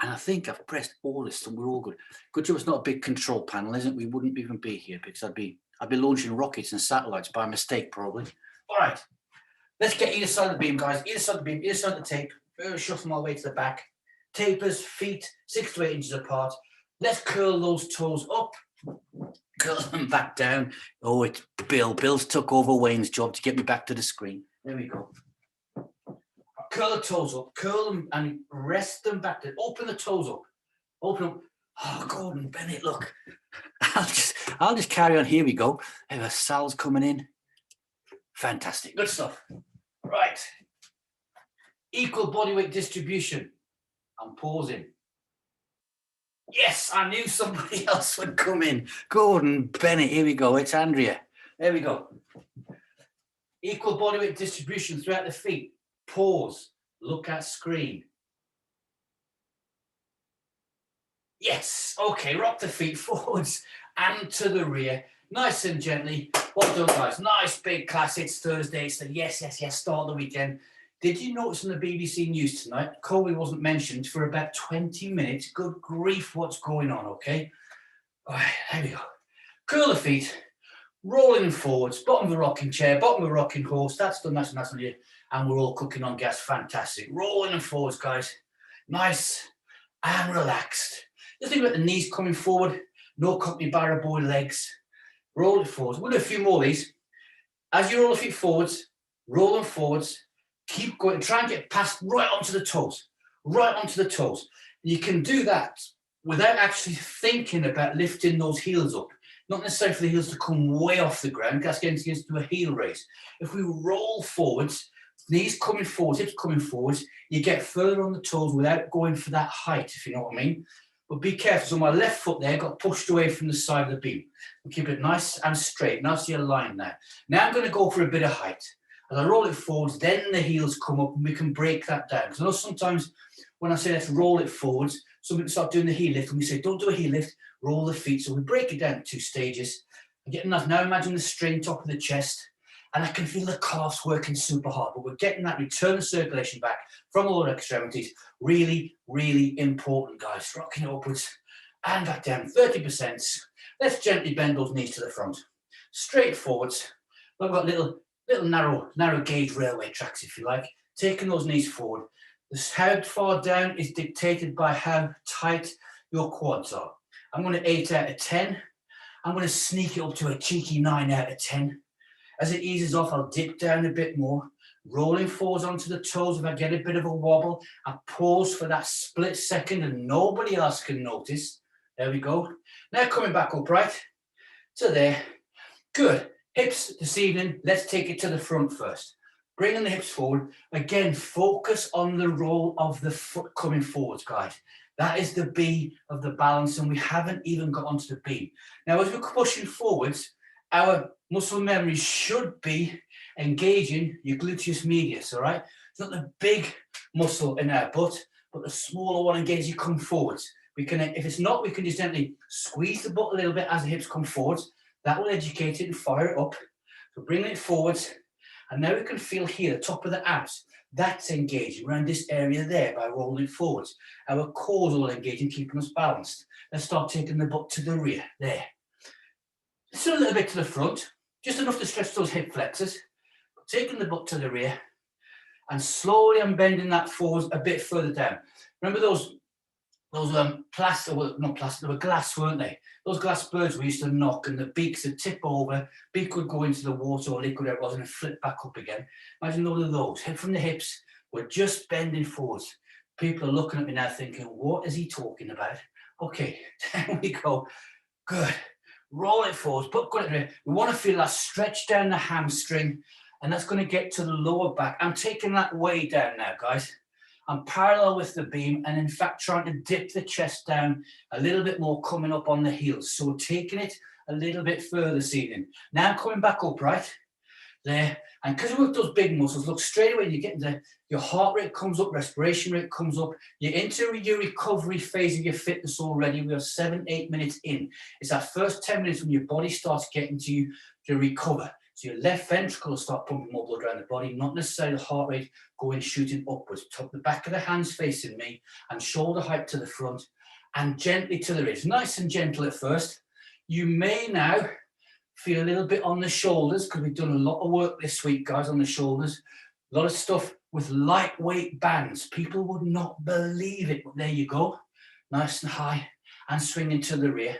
And I think I've pressed all this and we're all good. Good job it's not a big control panel, isn't it? We wouldn't even be here because I'd be launching rockets and satellites by mistake, probably. All right. Let's get either side of the beam, guys. Either side of the beam, either side of the tape. Shuffle my way to the back. Tapers, feet 6 to 8 inches apart. Let's curl those toes up. Curl them back down. Oh, it's Bill. Bill's took over Wayne's job to get me back to the screen. There we go. Curl the toes up. Curl them and rest them back. Open the toes up. Open them. Oh, Gordon Bennett, look. I'll just carry on. Here we go. Hey, Sal's coming in. Fantastic. Good stuff. Right. Equal body weight distribution. I'm pausing. Yes, I knew somebody else would come in. Gordon Bennett. Here we go. It's Andrea. There we go. Equal body weight distribution throughout the feet. Pause. Look at screen. Yes. Okay. Rock the feet forwards and to the rear. Nice and gently. Well done, guys. Nice big class. It's Thursday. It's the yes. Start of the weekend. Did you notice in the BBC News tonight, Kobe wasn't mentioned for about 20 minutes? Good grief, what's going on, okay? All right, here we go. Curl the feet, rolling forwards, bottom of the rocking chair, bottom of the rocking horse. That's done, that's done here. And we're all cooking on gas. Fantastic. Rolling and forwards, guys. Nice and relaxed. Just think about the knees coming forward. No company barra boy legs. Roll it forwards. We'll do a few more of these. As you roll the feet forwards, roll them forwards. Keep going, try and get past right onto the toes, right onto the toes. You can do that without actually thinking about lifting those heels up. Not necessarily for the heels to come way off the ground, that's getting into a heel raise. If we roll forwards, knees coming forwards, hips coming forwards, you get further on the toes without going for that height, if you know what I mean. But be careful, so my left foot there got pushed away from the side of the beam. We'll keep it nice and straight, nice and aligned now. Now I'm going to go for a bit of height. As I roll it forwards, then the heels come up and we can break that down. Because I know sometimes when I say let's roll it forwards, some people start doing the heel lift and we say don't do a heel lift, roll the feet. So we break it down in 2 stages. I'm getting that. Now imagine the string top of the chest and I can feel the calves working super hard. But we're getting that return of circulation back from all our extremities. Really, really important, guys. Rocking upwards and back down 30%. Let's gently bend those knees to the front. Straight forwards. We've got little narrow gauge railway tracks, if you like, taking those knees forward. How far down is dictated by how tight your quads are. I'm going to 8 out of 10. I'm going to sneak it up to a cheeky 9 out of 10. As it eases off, I'll dip down a bit more, rolling forwards onto the toes. If I get a bit of a wobble, I pause for that split second and nobody else can notice. There we go. Now coming back upright to there. Good. Hips this evening, let's take it to the front first. Bringing the hips forward. Again, focus on the roll of the foot coming forwards, guys. That is the B of the balance, and we haven't even got onto the B. Now, as we're pushing forwards, our muscle memory should be engaging your gluteus medius, all right? It's not the big muscle in our butt, but the smaller one engages you come forwards. We can, if it's not, we can just gently squeeze the butt a little bit as the hips come forwards. That will educate it and fire it up. So bringing it forwards. And now we can feel here, the top of the abs. That's engaging around this area there by rolling it forwards. Our cores will engage in keeping us balanced. Let's start taking the butt to the rear, there. Still a little bit to the front, just enough to stretch those hip flexors. Taking the butt to the rear. And slowly I'm bending that forwards a bit further down. Remember those plastic, well, not plastic, they were glass, weren't they? Those glass birds we used to knock and the beaks would tip over, beak would go into the water or liquid it was and flip back up again. Imagine all of those. Hip from the hips, we're just bending forwards. People are looking at me now thinking, what is he talking about? Okay, there we go. Good. Roll it forwards, but go it. We want to feel that stretch down the hamstring, and that's going to get to the lower back. I'm taking that way down now, guys. I'm parallel with the beam and in fact trying to dip the chest down a little bit more coming up on the heels. So we're taking it a little bit further this evening. Now coming back upright there. And because we work those big muscles, look straight away, you get into your heart rate comes up, respiration rate comes up. You're into your recovery phase of your fitness already. We are 7-8 minutes in. It's that first 10 minutes when your body starts getting to you to recover. So your left ventricle will start pumping more blood around the body, not necessarily the heart rate going shooting upwards. Top the back of the hands facing me and shoulder height to the front and gently to the wrist. Nice and gentle at first. You may now feel a little bit on the shoulders because we've done a lot of work this week, guys, on the shoulders. A lot of stuff with lightweight bands. People would not believe it, but there you go. Nice and high and swinging to the rear.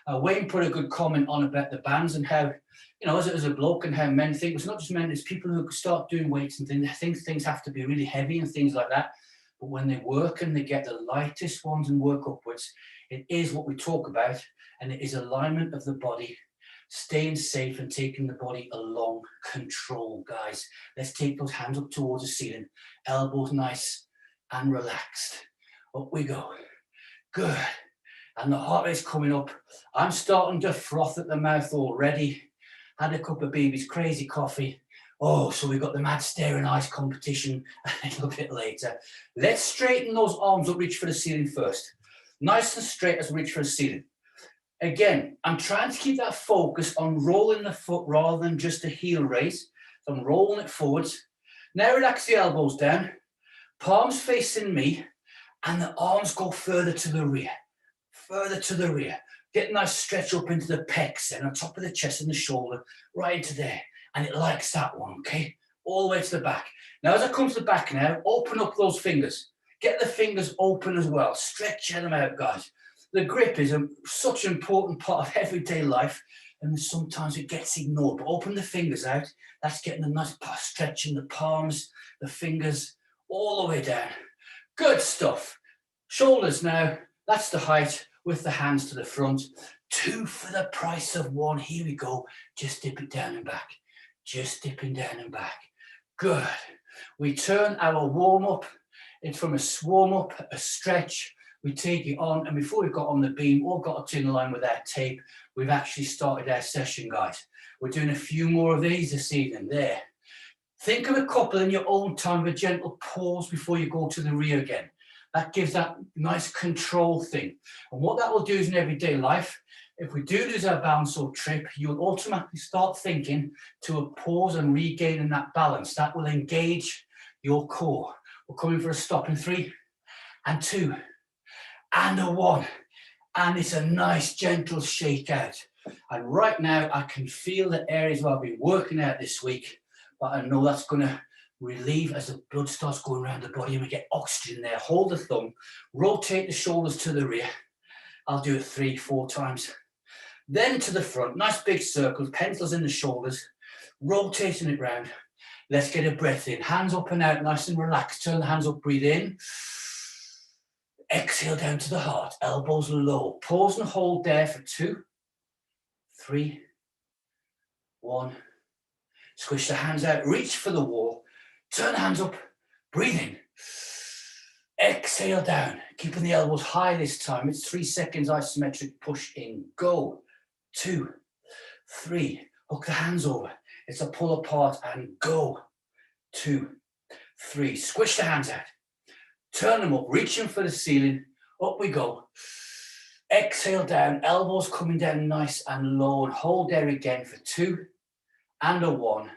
Wayne put a good comment on about the bands and how, you know, as a bloke and how men think, it's not just men, it's people who start doing weights and things, they think things have to be really heavy and things like that. But when they work and they get the lightest ones and work upwards, it is what we talk about, and it is alignment of the body, staying safe and taking the body along control, guys. Let's take those hands up towards the ceiling, elbows nice and relaxed. Up we go. Good. And the heart rate's coming up. I'm starting to froth at the mouth already. Had a cup of baby's crazy coffee. Oh, so we've got the mad staring eyes competition a little bit later. Let's straighten those arms up, reach for the ceiling first. Nice and straight as we reach for the ceiling. Again, I'm trying to keep that focus on rolling the foot rather than just a heel raise. So I'm rolling it forwards. Now relax the elbows down, palms facing me, and the arms go further to the rear. Further to the rear. Get a nice stretch up into the pecs and on top of the chest and the shoulder, right into there. And it likes that one, okay? All the way to the back. Now, as I come to the back now, open up those fingers. Get the fingers open as well. Stretch them out, guys. The grip is such an important part of everyday life, and sometimes it gets ignored. But open the fingers out. That's getting a nice stretch in the palms, the fingers, all the way down. Good stuff. Shoulders now. That's the height with the hands to the front. 2 for the price of 1. Here we go. Just dip it down and back. Just dipping down and back. Good. We turn our warm-up. It's from a warm-up, a stretch. We take it on, and before we got on the beam or got up to in line with our tape, we've actually started our session, guys. We're doing a few more of these this evening. There. Think of a couple in your own time, with a gentle pause before you go to the rear again. That gives that nice control thing. And what that will do is in everyday life, if we do lose our balance or trip, you'll automatically start thinking to a pause and regaining that balance. That will engage your core. We're coming for a stop in 3 and 2 and a 1. And it's a nice gentle shake out. And right now I can feel the areas where I've been working out this week, but I know that's going to relieve as the blood starts going around the body and we get oxygen there. Hold the thumb, rotate the shoulders to the rear. I'll do it 3-4 times. Then to the front, nice big circles, pencils in the shoulders, rotating it round. Let's get a breath in, hands up and out, nice and relaxed. Turn the hands up, breathe in. Exhale down to the heart, elbows low. Pause and hold there for 2, 3, 1. Squish the hands out, reach for the wall. Turn the hands up, breathe in. Exhale down, keeping the elbows high this time. It's 3 seconds isometric push in. Go. 2, 3. Hook the hands over. It's a pull apart and go. 2, 3. Squish the hands out. Turn them up, reaching for the ceiling. Up we go. Exhale down, elbows coming down nice and low, and hold there again for 2 and a 1.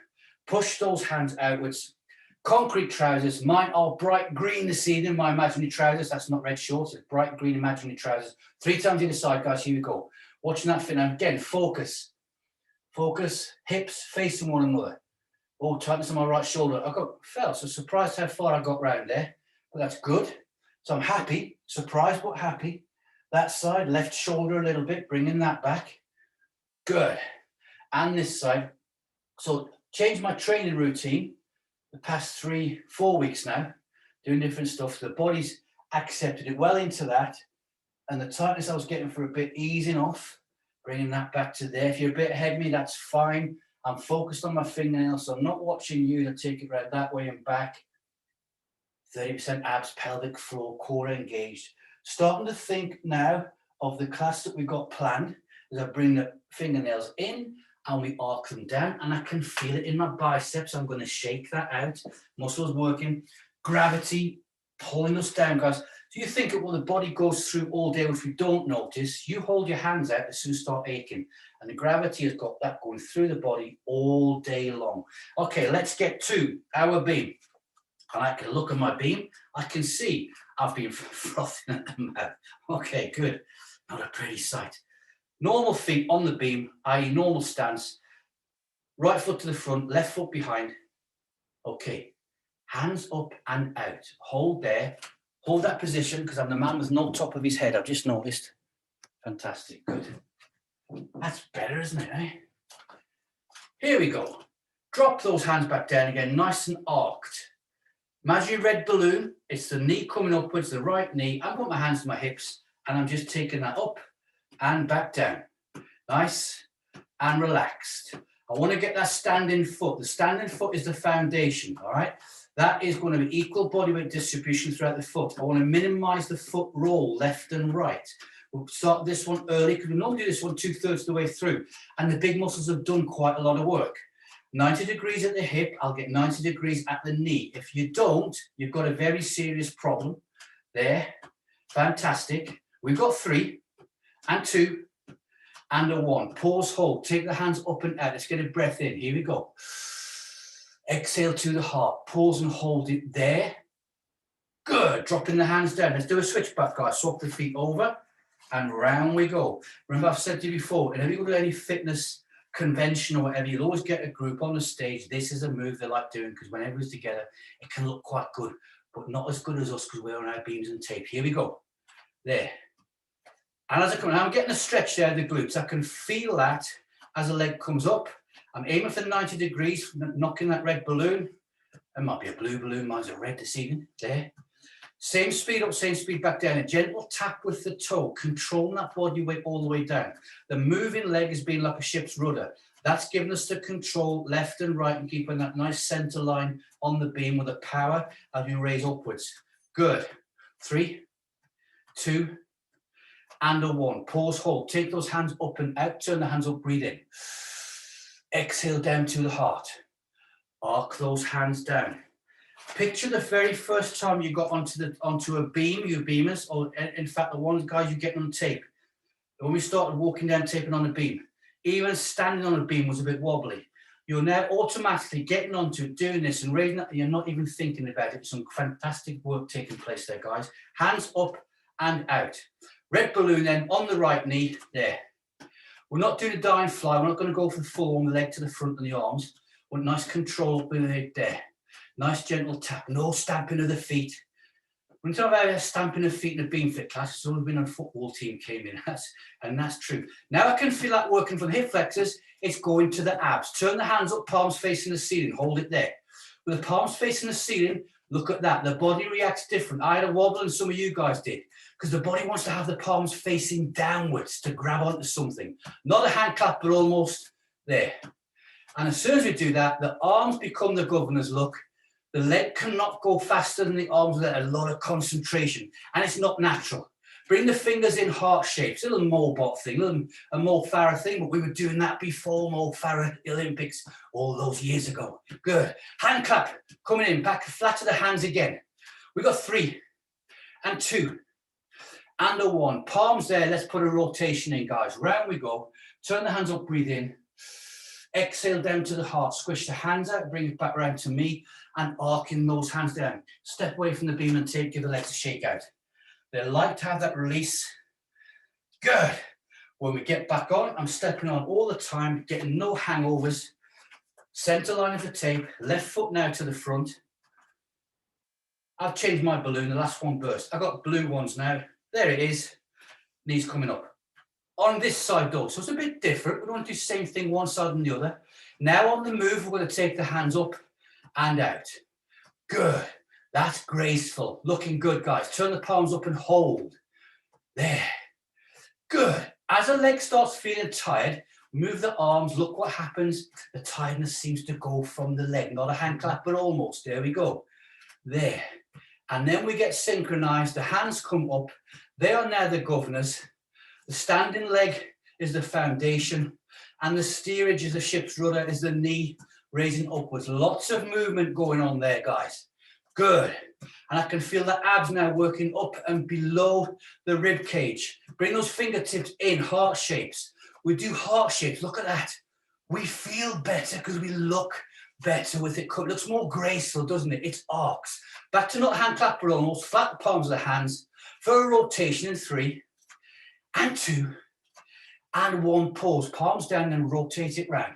Push those hands outwards. Concrete trousers. Mine are bright green this evening, my imaginary trousers. That's not red shorts, it's bright green imaginary trousers. 3 times either side, guys. Here we go. Watching that fit now. Again, focus. Focus. Hips facing one another. Oh, tightness on my right shoulder. Fell, so surprised how far I got round there. But that's good. So I'm happy. Surprised but happy. That side, left shoulder a little bit, bringing that back. Good. And this side. So change my training routine the past 3-4 weeks now, doing different stuff. The body's accepted it well into that. And the tightness I was getting for a bit, easing off, bringing that back to there. If you're a bit ahead of me, that's fine. I'm focused on my fingernails, so I'm not watching you to take it right that way and back. 30% abs, pelvic floor, core engaged. Starting to think now of the class that we've got planned as I bring the fingernails in and we arc them down, and I can feel it in my biceps. I'm going to shake that out. Muscles working. Gravity pulling us down, guys. So you think of what the body goes through all day. If you don't notice, you hold your hands out as soon as you start aching. And the gravity has got that going through the body all day long. Okay, let's get to our beam. And I can look at my beam. I can see I've been frothing at the mouth. Okay, good. Not a pretty sight. Normal feet on the beam, i.e. normal stance. Right foot to the front, left foot behind. Okay, hands up and out. Hold there. Hold that position because I'm the man with no top of his head. I've just noticed. Fantastic, good. That's better, isn't it, eh? Here we go. Drop those hands back down again, nice and arced. Imagine your red balloon. It's the knee coming upwards, the right knee. I've got my hands to my hips and I'm just taking that up and back down. Nice and relaxed. I want to get that standing foot. The standing foot is the foundation, all right? That is going to be equal body weight distribution throughout the foot. I want to minimize the foot roll left and right. We'll start this one early because we normally do this one 2/3 of the way through. And the big muscles have done quite a lot of work. 90 degrees at the hip, I'll get 90 degrees at the knee. If you don't, you've got a very serious problem. There, fantastic. We've got 3 and 2 and a 1. Pause, hold, take the hands up and out. Let's get a breath in, here we go. Exhale to the heart, pause and hold it there. Good, dropping the hands down. Let's do a switch back, guys. Swap the feet over and round we go. Remember I've said to you before, whenever you go to any fitness convention or whatever, you'll always get a group on the stage. This is a move they like doing because when everyone's together, it can look quite good, but not as good as us because we're on our beams and tape. Here we go. There. And as I come, I'm getting a stretch there of the glutes. I can feel that as the leg comes up. I'm aiming for 90 degrees, knocking that red balloon. It might be a blue balloon, mine's a red this evening. There. Same speed up, same speed back down. A gentle tap with the toe, controlling that body weight all the way down. The moving leg has been like a ship's rudder. That's given us the control left and right and keeping that nice center line on the beam with the power as we raise upwards. Good. 3, 2, and a 1. Pause, hold. Take those hands up and out. Turn the hands up, breathe in. Exhale down to the heart. Arc those hands down. Picture the very first time you got onto a beam, you beamers, or in fact the ones guys you get on tape. When we started walking down taping on a beam, even standing on a beam was a bit wobbly. You're now automatically getting onto it, doing this and raising it, and you're not even thinking about it. Some fantastic work taking place there, guys. Hands up and out. Red balloon then on the right knee, there. We're not doing a dying fly. We're not going to go for the full on the leg to the front and the arms. But nice control up with it there. Nice gentle tap. No stamping of the feet. When you talk about stamping of feet in a beam fit class, it's always been a football team came in. And that's true. Now I can feel that working from the hip flexors. It's going to the abs. Turn the hands up, palms facing the ceiling. Hold it there. With the palms facing the ceiling, look at that. The body reacts different. I had a wobble and some of you guys did. Because the body wants to have the palms facing downwards to grab onto something. Not a hand clap, but almost there. And as soon as we do that, the arms become the governor's look. The leg cannot go faster than the arms without a lot of concentration. And it's not natural. Bring the fingers in heart shapes. A little Mo Bot thing, a Mo Farah thing, but we were doing that before Mo Farah Olympics all those years ago. Good. Hand clap, coming in, back flat to the hands again. We got 3 and 2 and a 1. Palms there, let's put a rotation in, guys. Round we go. Turn the hands up, breathe in. Exhale down to the heart. Squish the hands out, bring it back round to me, and arcing those hands down. Step away from the beam and tape, give the legs a shake out. They like to have that release. Good. When we get back on, I'm stepping on all the time, getting no hangovers. Center line of the tape, left foot now to the front. I've changed my balloon, the last one burst. I've got blue ones now. There it is. Knees coming up. On this side though, so it's a bit different. We don't want to do the same thing one side and the other. Now on the move, we're going to take the hands up and out. Good. That's graceful. Looking good, guys. Turn the palms up and hold. There. Good. As the leg starts feeling tired, move the arms. Look what happens. The tiredness seems to go from the leg. Not a hand clap, but almost. There we go. There. And then we get synchronized. The hands come up. They are now the governors. The standing leg is the foundation. And the steerage is the ship's rudder, is the knee raising upwards. Lots of movement going on there, guys. Good. And I can feel the abs now working up and below the rib cage. Bring those fingertips in, heart shapes. We do heart shapes, look at that. We feel better because we look better with it. It looks more graceful, doesn't it? It's arcs. Back to not hand clap, but almost flat the palms of the hands for a rotation in 3 and 2 and 1. Pause, palms down and rotate it round.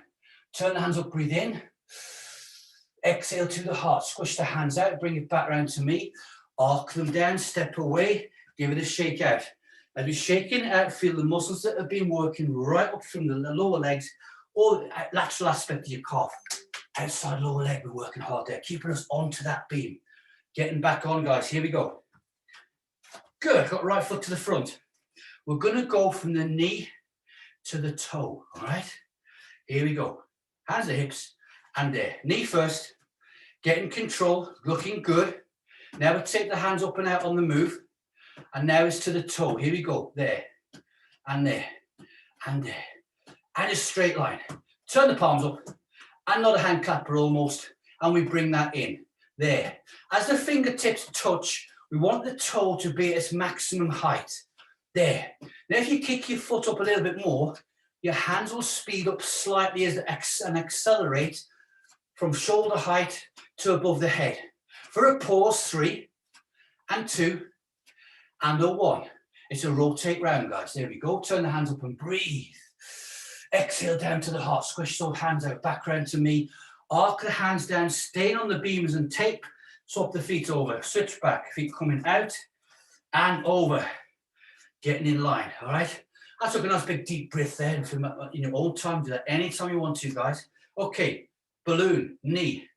Turn the hands up, breathe in. Exhale to the heart, squish the hands out, bring it back round to me. Arc them down, step away, give it a shake out. As we're shaking out, feel the muscles that have been working right up from the lower legs or lateral aspect of your calf. Outside lower leg, we're working hard there, keeping us onto that beam. Getting back on, guys, here we go. Good, got right foot to the front. We're gonna go from the knee to the toe, all right? Here we go. Hands to the hips and there. Knee first, getting control, looking good. Now we take the hands up and out on the move. And now it's to the toe. Here we go. There and there and there. And a straight line. Turn the palms up. Another hand clapper almost. And we bring that in. There. As the fingertips touch, we want the toe to be at its maximum height. There. Now if you kick your foot up a little bit more, your hands will speed up slightly and accelerate from shoulder height to above the head. For a pause, 3 and 2 and a 1. It's a rotate round, guys. There we go. Turn the hands up and breathe. Exhale down to the heart. Squish those hands out, back round to me. Arc the hands down, staying on the beams and tape. Swap the feet over. Switch back, feet coming out and over. Getting in line, all right? I took a nice big deep breath there in your own time. Do that anytime you want to, guys. Okay, balloon, knee,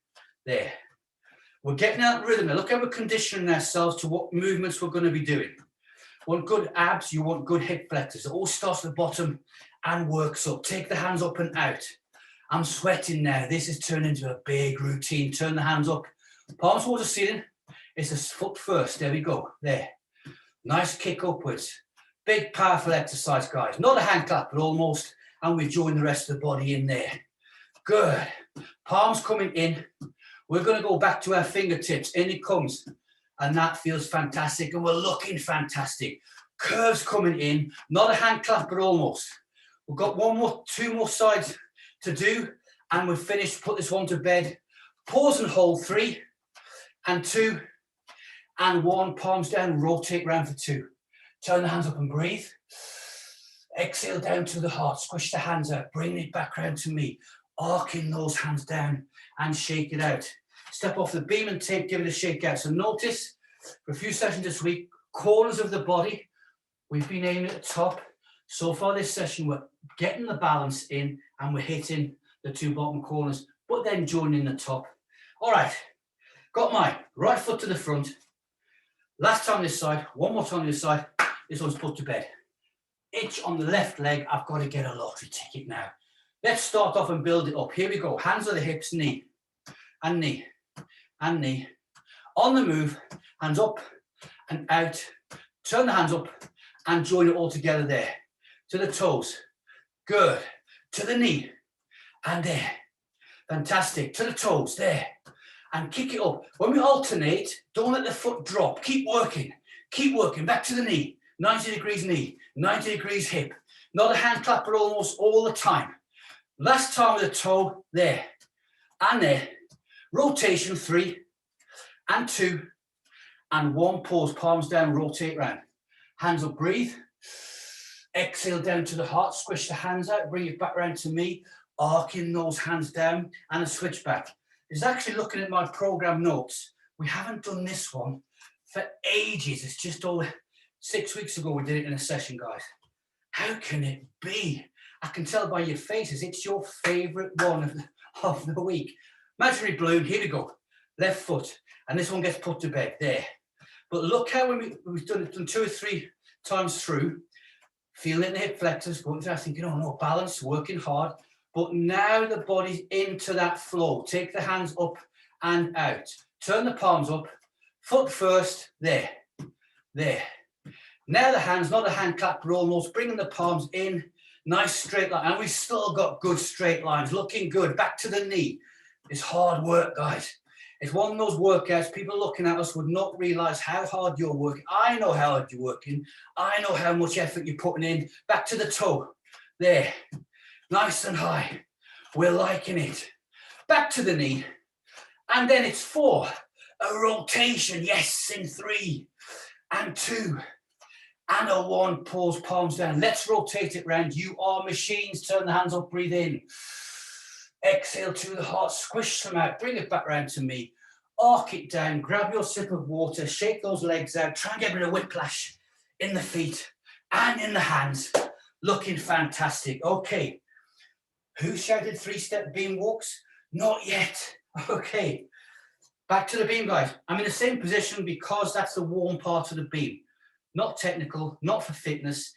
there. We're getting that rhythm now. Look how we're conditioning ourselves to what movements we're going to be doing. Want good abs, you want good hip flexors. It all starts at the bottom and works up. Take the hands up and out. I'm sweating now. This is turning into a big routine. Turn the hands up. Palms towards the ceiling. It's a foot first. There we go. There. Nice kick upwards. Big, powerful exercise, guys. Not a hand clap, but almost. And we join the rest of the body in there. Good. Palms coming in. We're going to go back to our fingertips. In it comes. And that feels fantastic. And we're looking fantastic. Curves coming in. Not a hand clap, but almost. We've got two more sides to do. And we're finished. Put this one to bed. Pause and hold. 3 and 2 and 1. Palms down. Rotate round for 2. Turn the hands up and breathe. Exhale down to the heart. Squish the hands out. Bring it back round to me. Arcing those hands down and shake it out. Step off the beam and tape. Give it a shake out. So notice for a few sessions this week, corners of the body. We've been aiming at the top. So far this session, we're getting the balance in and we're hitting the 2 bottom corners, but then joining the top. All right. Got my right foot to the front. Last time this side. One more time this side. This one's put to bed. Itch on the left leg. I've got to get a lottery ticket now. Let's start off and build it up. Here we go. Hands on the hips, knee, and knee, and knee. On the move, hands up and out. Turn the hands up and join it all together there. To the toes. Good. To the knee. And there. Fantastic. To the toes. There. And kick it up. When we alternate, don't let the foot drop. Keep working. Keep working. Back to the knee. 90 degrees knee. 90 degrees hip. Not a hand clapper almost all the time. Last time with the toe. There. And there. Rotation. 3 and 2 and 1. Pause. Palms down. Rotate round. Hands up. Breathe. Exhale down to the heart. Squish the hands out. Bring it back round to me. Arcing those hands down and a switch back. Is actually looking at my program notes. We haven't done this one for ages. It's just all 6 weeks ago we did it in a session, guys. How can it be? I can tell by your faces. It's your favorite one of the week. Imaginary balloon. Here we go. Left foot. And this one gets put to bed. There. But look how when we've done it 2 or 3 times through, feeling it in the hip flexors, going through, thinking, oh no, balance, working hard. But now the body's into that flow. Take the hands up and out. Turn the palms up. Foot first. There. There. Now the hands, not a hand clap, but almost bringing the palms in. Nice straight line. And we've still got good straight lines. Looking good. Back to the knee. It's hard work, guys. It's one of those workouts, people looking at us would not realize how hard you're working. I know how hard you're working. I know how much effort you're putting in. Back to the toe. There. Nice and high. We're liking it. Back to the knee. And then it's 4. A rotation. Yes, in 3 and 2 and a 1. Pause, palms down. Let's rotate it round. You are machines. Turn the hands up, breathe in. Exhale to the heart, squish them out, bring it back round to me. Arc it down, grab your sip of water, shake those legs out, try and get rid of whiplash in the feet and in the hands. Looking fantastic. Okay, who shouted 3-step beam walks? Not yet. Okay, back to the beam, guys. I'm in the same position because that's the warm part of the beam. Not technical, not for fitness,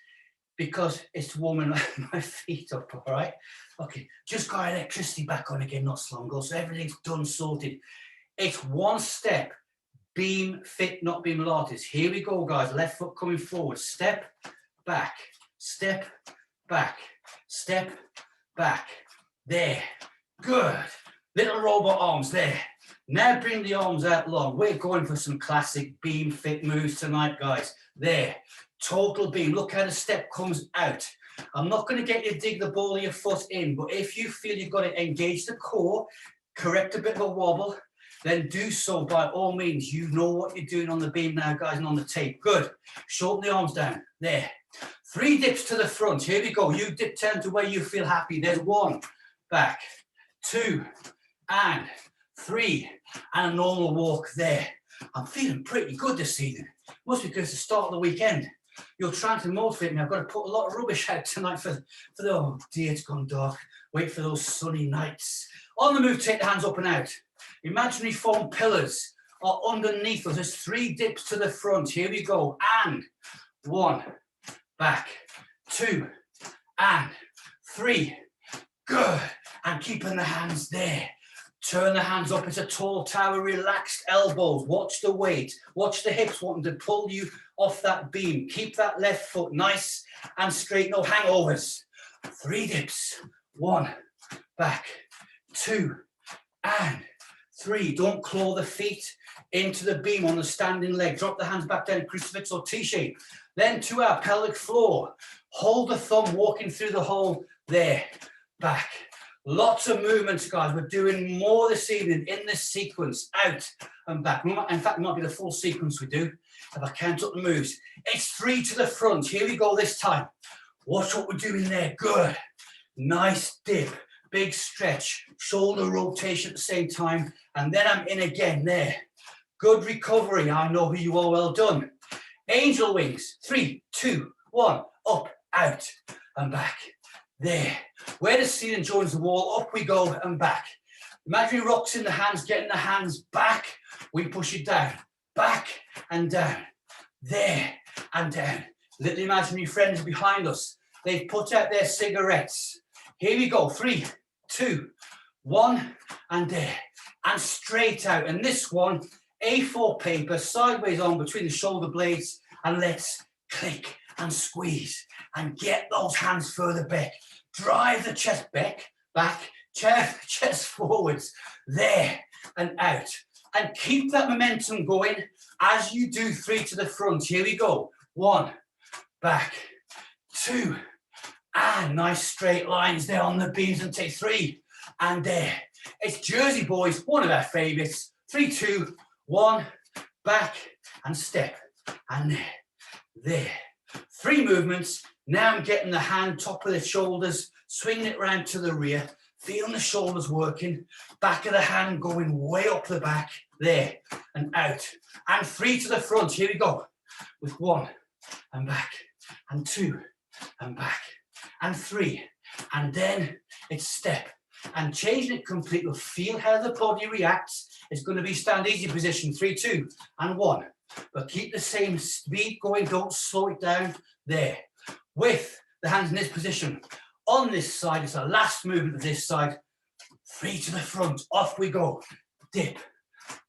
because it's warming my feet up, all right? Okay, just got electricity back on again, not so long ago, so everything's done, sorted. It's 1 step, beam fit, not beam Pilates. Here we go, guys. Left foot coming forward. Step, back, step, back, step, back. There, good. Little robot arms there. Now bring the arms out long. We're going for some classic beam fit moves tonight, guys. There, total beam. Look how the step comes out. I'm not going to get you to dig the ball of your foot in, but if you feel you've got to engage the core, correct a bit of a wobble, then do so by all means. You know what you're doing on the beam now, guys, and on the tape. Good. Shorten the arms down. There. 3 dips to the front. Here we go. You dip down to where you feel happy. There's 1. Back. 2. And 3. And a normal walk there. I'm feeling pretty good this evening. Must be because it's the start of the weekend. You're trying to motivate me. I've got to put a lot of rubbish out tonight for the, oh dear, it's gone dark. Wait for those sunny nights. On the move, take the hands up and out. Imaginary foam pillars are underneath us. There's 3 dips to the front. Here we go. And 1, back, 2, and 3. Good. And keeping the hands there. Turn the hands up. It's a tall tower. Relaxed elbows. Watch the weight. Watch the hips wanting to pull you off that beam. Keep that left foot nice and straight. No hangovers. 3 dips. 1, back, 2, and 3. Don't claw the feet into the beam on the standing leg. Drop the hands back down, crucifix or T-shape. Then to our pelvic floor. Hold the thumb walking through the hole there. Back. Lots of movements, guys. We're doing more this evening in this sequence. Out and back. In fact, it might be the full sequence we do if I count up the moves. It's 3 to the front. Here we go this time. Watch what we're doing there. Good. Nice dip. Big stretch. Shoulder rotation at the same time. And then I'm in again there. Good recovery. I know who you are. Well done. Angel wings. 3, 2, 1. Up, out, and back. There. Where the ceiling joins the wall, up we go and back. Imaginary rocks in the hands, getting the hands back. We push it down. Back and down. There and down. Little imaginary friends behind us. They've put out their cigarettes. Here we go. 3, 2, 1, and there. And straight out. And this one, A4 paper, sideways on between the shoulder blades. And let's click and squeeze. And get those hands further back. Drive the chest back, chest forwards. There and out. And keep that momentum going as you do 3 to the front. Here we go. 1, back, 2, and nice straight lines there on the beams, and take 3, and there. It's Jersey Boys, one of our favorites. 3, 2, 1, back, and step, and there, there. 3 movements. Now I'm getting the hand top of the shoulders, swinging it round to the rear, feeling the shoulders working, back of the hand going way up the back, there, and out. And 3 to the front. Here we go. With 1, and back, and 2, and back, and 3. And then it's step. And changing it completely. Feel how the body reacts. It's going to be stand easy position. 3, 2, and 1. But keep the same speed going. Don't slow it down. There. With the hands in this position. On this side, it's the last movement of this side. 3 to the front. Off we go. Dip.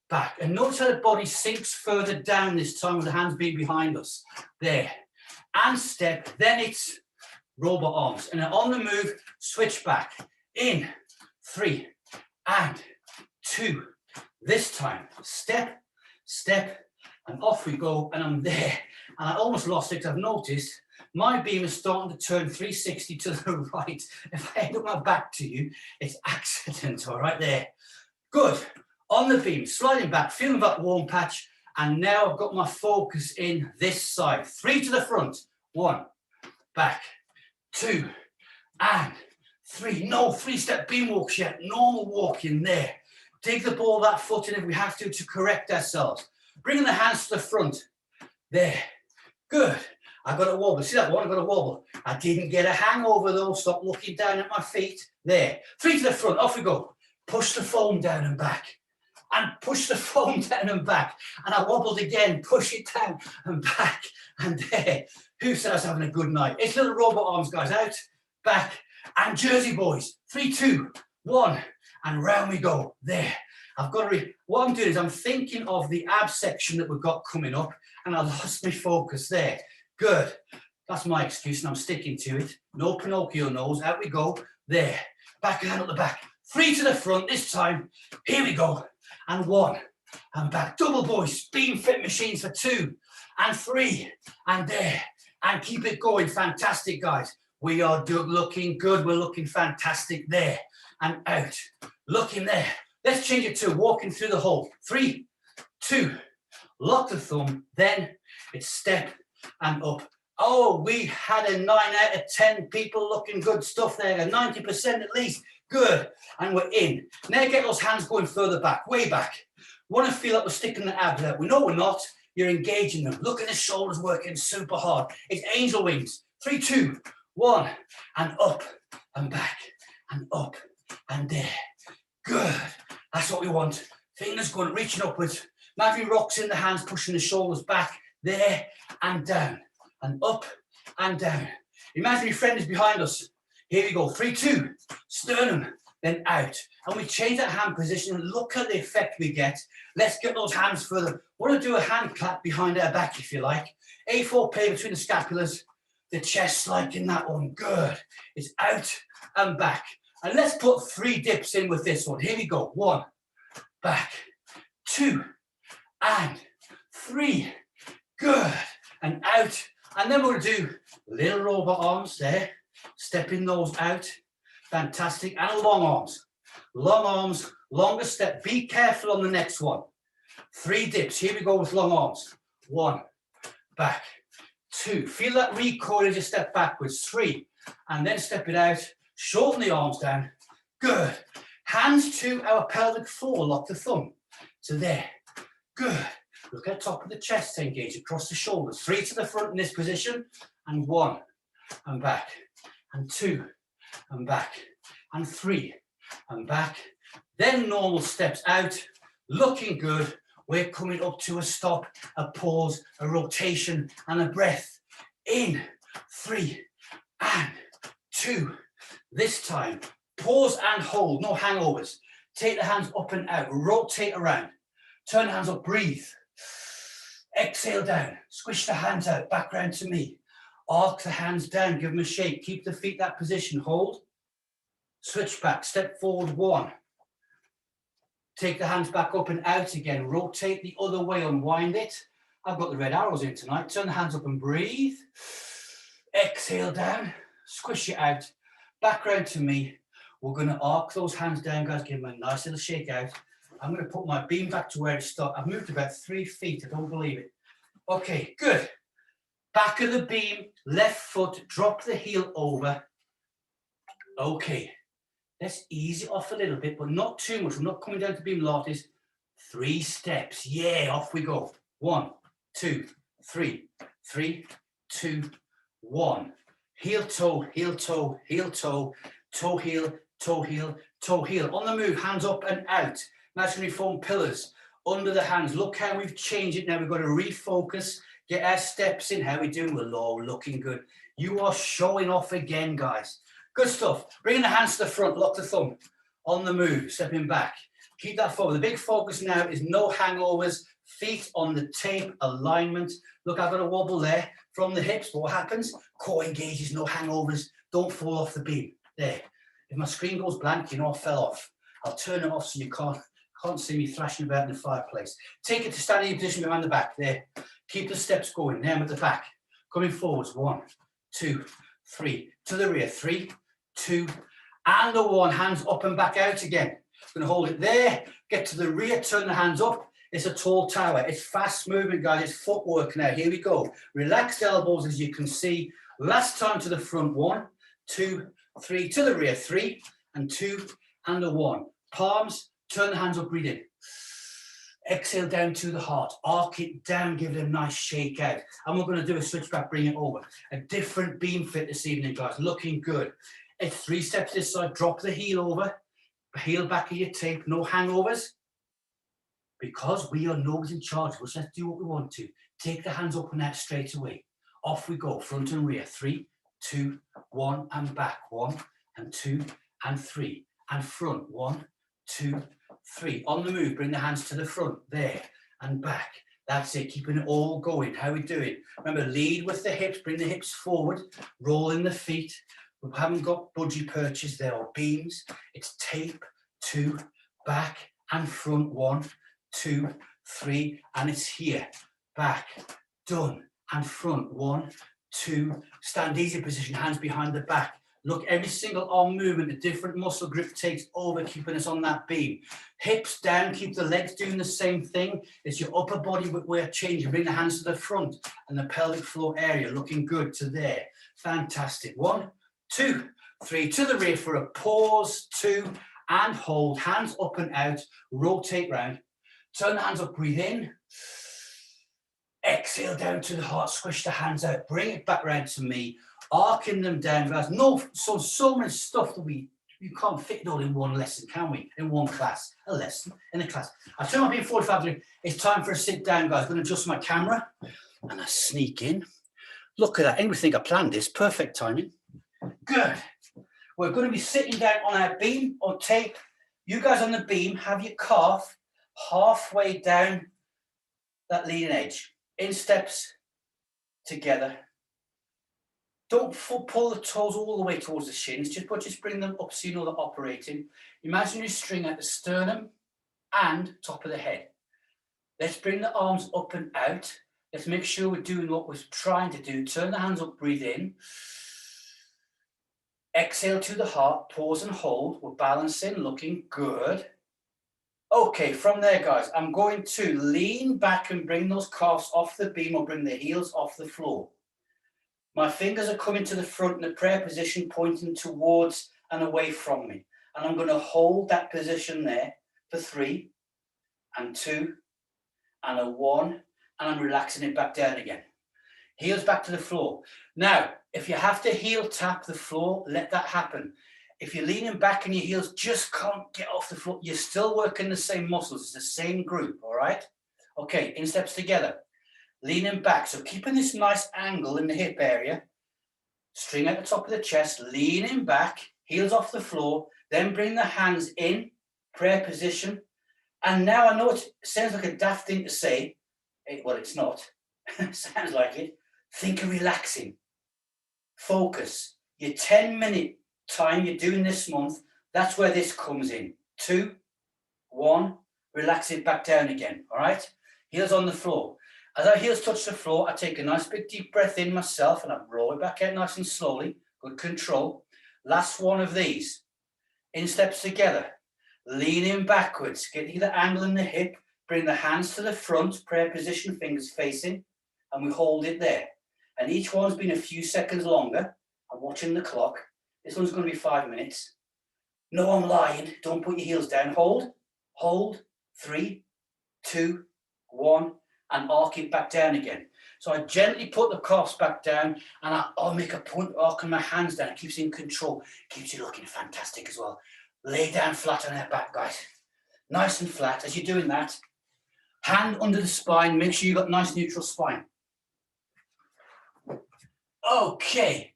Back. And notice how the body sinks further down this time with the hands being behind us. There. And step. Then it's robot arms. And then on the move, switch back. In. 3. And 2. This time, step, step, and off we go, and I'm there. And I almost lost it because I've noticed my beam is starting to turn 360 to the right. If I end up my back to you, it's accident, all right there. Good. On the beam, sliding back, feeling that warm patch, and now I've got my focus in this side. 3 to the front. 1, back, 2, and 3. No 3-step beam walks yet. Normal walk in there. Dig the ball that foot in if we have to correct ourselves. Bringing the hands to the front. There. Good. I got a wobble. See that one? I got a wobble. I didn't get a hangover though. Stop looking down at my feet. There. 3 to the front. Off we go. Push the foam down and back. And push the foam down and back. And I wobbled again. Push it down and back. And there. Who said I was having a good night? It's little robot arms, guys. Out, back, and Jersey boys. 3, 2, 1. And round we go. There. I've got to what I'm doing is I'm thinking of the ab section that we've got coming up, and I lost my focus there. Good. That's my excuse, and I'm sticking to it. No Pinocchio nose. Out we go. There. Back and up the back. 3 to the front this time. Here we go. And 1. And back. Double boys. Beam fit machines for 2. And 3. And there. And keep it going. Fantastic, guys. We are looking good. We're looking fantastic there. And out. Looking there. Let's change it to walking through the hole. 3, 2. Lock the thumb. Then it's step and up. Oh, we had a 9 out of 10 people looking good stuff there. A 90% at least. Good. And we're in. Now get those hands going further back. Way back. Want to feel like we're sticking the abs out. We know we're not. You're engaging them. Look at the shoulders working super hard. It's angel wings. 3, 2, 1. And up and back. And up and there. Good. That's what we want. Fingers going, reaching upwards. Imagine rocks in the hands, pushing the shoulders back. There and down. And up and down. Imagine your friend is behind us. Here we go. 3, 2. Sternum. Then out. And we change that hand position and look at the effect we get. Let's get those hands further. Want to do a hand clap behind our back if you like. A4 play between the scapulas. The chest like in that one. Good. It's out and back. And let's put 3 dips in with this one. Here we go. 1. Back. 2. And 3. Good. And out. And then we're going to do little robot arms there. Stepping those out. Fantastic. And long arms. Long arms. Longer step. Be careful on the next one. 3 dips. Here we go with long arms. 1. Back. 2. Feel that recoil as you step backwards. 3. And then step it out. Shorten the arms down. Good. Hands to our pelvic floor. Lock the thumb. So there. Good. Look at the top of the chest to engage across the shoulders. 3 to the front in this position. And 1. And back. And 2. And back. And 3. And back. Then normal steps out. Looking good. We're coming up to a stop, a pause, a rotation, and a breath. In. 3. And 2. This time, pause and hold, no hangovers. Take the hands up and out, rotate around. Turn the hands up, breathe. Exhale down, squish the hands out, back round to me. Arc the hands down, give them a shake. Keep the feet that position, hold. Switch back, step forward 1. Take the hands back up and out again. Rotate the other way, unwind it. I've got the red arrows in tonight. Turn the hands up and breathe. Exhale down, squish it out. Back round to me. We're going to arc those hands down, guys. Give them a nice little shake out. I'm going to put my beam back to where it stopped. I've moved about 3 feet. I don't believe it. Okay, good. Back of the beam, left foot, drop the heel over. Okay. Let's ease it off a little bit, but not too much. We're not coming down to beam Pilates. 3 steps. Yeah, off we go. 1, 2, 3. 3, 2, 1. Heel, toe, heel, toe, heel, toe, toe, heel, toe, heel, toe, heel. On the move, hands up and out. Imaginary foam pillars under the hands. Look how we've changed it now. We've got to refocus, get our steps in. How we doing? We're low, looking good. You are showing off again, guys. Good stuff. Bringing the hands to the front, lock the thumb. On the move, stepping back. Keep that forward. The big focus now is no hangovers. Feet on the tape, alignment. Look, I've got a wobble there from the hips, but what happens? Core engages, no hangovers. Don't fall off the beam. There. If my screen goes blank, you know I fell off. I'll turn it off so you can't Can't see me thrashing about in the fireplace. Take it to standing position behind the back. There. Keep the steps going. Now I'm at the back. Coming forwards. 1, 2, 3. To the rear. 3, 2, and the 1. Hands up and back out again. I'm going to hold it there. Get to the rear. Turn the hands up. It's a tall tower. It's fast movement, guys. It's footwork now. Here we go. Relaxed elbows, as you can see. Last time to the front. 1, 2, 3. To the rear. 3, and 2, and a 1. Palms. Turn the hands up. Breathe in. Exhale down to the heart. Arc it down. Give it a nice shake out. And we're going to do a switch back. Bring it over. A different beam fit this evening, guys. Looking good. It's 3 steps this side. Drop the heel over. Heel back of your tape. No hangovers. Because we are nobody's in charge of us, let's do what we want to. Take the hands up and out straight away. Off we go, front and rear. 3, 2, 1, and back. 1, and 2, and 3. And front. 1, 2, 3. On the move, bring the hands to the front. There, and back. That's it, keeping it all going. How are we doing? Remember, lead with the hips, bring the hips forward, roll in the feet. We haven't got budgie perches there or beams. It's tape, 2, back, and front. 1, 2, 3, and it's here, back, done, and front. 1, 2, stand easy position, hands behind the back. Look, every single arm movement, a different muscle grip takes over, keeping us on that beam. Hips down, keep the legs doing the same thing. It's your upper body we're changing. Bring the hands to the front and the pelvic floor area, looking good to there. Fantastic. 1, 2, 3, to the rear for a pause, 2, and hold. Hands up and out, rotate round. Turn the hands up, breathe in. Exhale down to the heart, squish the hands out, bring it back round to me, arcing them down, guys. No, so much stuff that you can't fit it all in one lesson, can we? In one class, a lesson in a class. I turn my beam 45 degrees. It's time for a sit down, guys. I'm going to adjust my camera and I sneak in. Look at that. Anybody think I planned this? Perfect timing. Good. We're going to be sitting down on our beam or tape. You guys on the beam have your calf halfway down that leading edge. In steps together. Don't pull the toes all the way towards the shins, just bring them up so you know they're operating. Imaginary string at the sternum and top of the head. Let's bring the arms up and out. Let's make sure we're doing what we're trying to do. Turn the hands up, breathe in. Exhale to the heart, pause and hold. We're balancing, looking good. Okay, from there, guys, I'm going to lean back and bring those calves off the beam or bring the heels off the floor. My fingers are coming to the front in the prayer position, pointing towards and away from me. And I'm going to hold that position there for 3, and 2, and a 1, and I'm relaxing it back down again. Heels back to the floor. Now, if you have to heel tap the floor, let that happen. If you're leaning back and your heels just can't get off the floor, you're still working the same muscles. It's the same group, all right? Okay, in steps together. Leaning back, so keeping this nice angle in the hip area. String at the top of the chest, leaning back, heels off the floor, then bring the hands in, prayer position. And now I know it sounds like a daft thing to say. Well, it's not. Sounds like it. Think of relaxing. Focus. Your 10-minute time you're doing this month, that's where this comes in. 2, 1, relax it back down again, all right? Heels on the floor. As our heels touch the floor, I take a nice big deep breath in myself and I roll it back out nice and slowly. Good control. Last one of these. In steps together. Leaning backwards. Get the angle in the hip. Bring the hands to the front. Prayer position, fingers facing. And we hold it there. And each one's been a few seconds longer. I'm watching the clock. This one's going to be 5 minutes. No, I'm lying. Don't put your heels down. Hold. Hold. 3, 2, 1. And arc it back down again. So I gently put the calves back down and I'll make a point arcing my hands down. It keeps you in control. Keeps you looking fantastic as well. Lay down flat on our back, guys. Nice and flat. As you're doing that, hand under the spine. Make sure you've got nice neutral spine. Okay.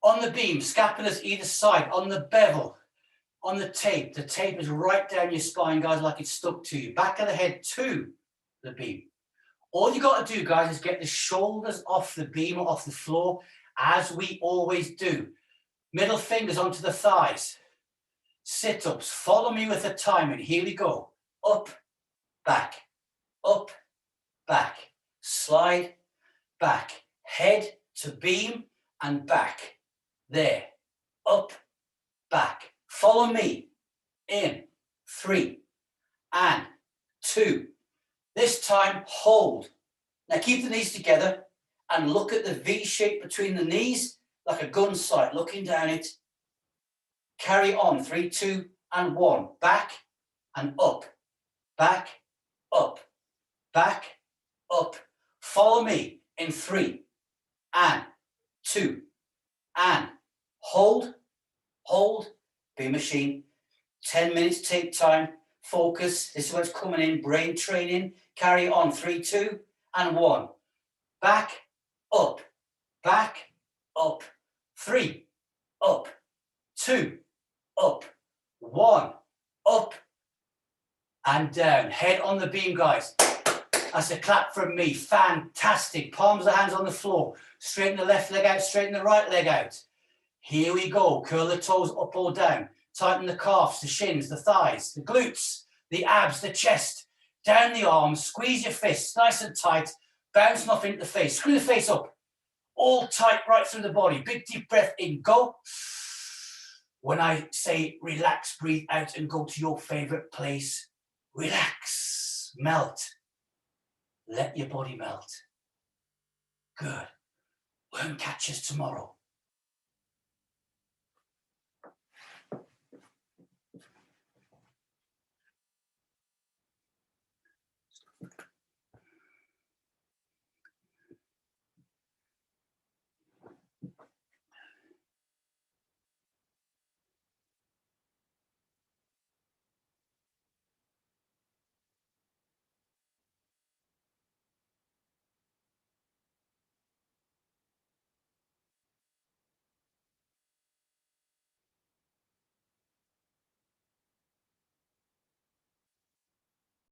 On the beam, scapulas either side. On the bevel, on the tape. The tape is right down your spine, guys, like it's stuck to you. Back of the head to the beam. All you got to do, guys, is get the shoulders off the beam or off the floor, as we always do. Middle fingers onto the thighs. Sit-ups. Follow me with the timing. Here we go. up, back, up, back, slide, back, head to beam and back. There, up, back. Follow me. In 3 and 2. This time, hold. Now keep the knees together and look at the V shape between the knees like a gun sight, looking down it. Carry on. 3, 2, and 1. Back and up, back, up, back, up. Follow me in 3 and 2 and hold, hold, be a machine. 10 minutes, take time, focus. This is what's coming in, brain training. Carry on. 3, 2, and 1. Back, up, 3, up, 2, up, 1, up, and down. Head on the beam, guys. That's a clap from me. Fantastic. Palms of the hands on the floor. Straighten the left leg out, straighten the right leg out. Here we go. Curl the toes up or down. Tighten the calves, the shins, the thighs, the glutes, the abs, the chest. Down the arms. Squeeze your fists nice and tight. Bounce nothing into the face. Screw the face up. All tight right through the body. Big deep breath in. Go. When I say relax, breathe out and go to your favorite place. Relax. Melt. Let your body melt. Good. Worm catchers tomorrow.